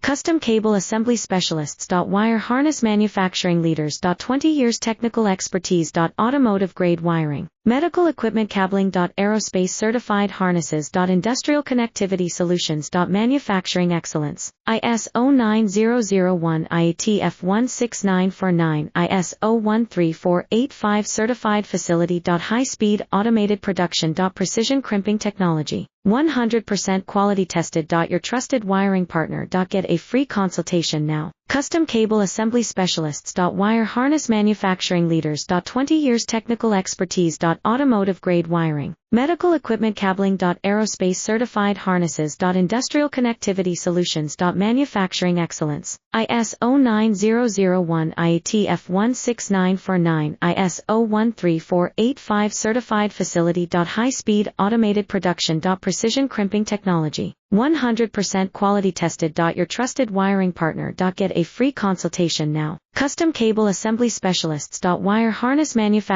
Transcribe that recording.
Custom Cable Assembly Specialists. Wire Harness Manufacturing Leaders. 20 years Technical Expertise. Automotive Grade Wiring, Medical Equipment Cabling. Aerospace Certified Harnesses. Industrial Connectivity Solutions. Manufacturing Excellence, ISO 9001 IATF 16949 ISO 13485 Certified Facility. High-speed automated production. Precision crimping technology, 100% quality tested. Your trusted wiring partner. Get a free consultation now. Custom Cable Assembly Specialists. Wire Harness Manufacturing Leaders. 20 years Technical Expertise. Automotive Grade Wiring, Medical Equipment Cabling. Aerospace Certified Harnesses. Industrial Connectivity Solutions. Manufacturing Excellence, ISO 9001 IATF 16949 ISO 13485 Certified Facility. High-speed automated production. Precision crimping technology, 100% quality tested. Your trusted wiring partner. Get a free consultation now. Custom Cable Assembly Specialists. Wire Harness Manufacturing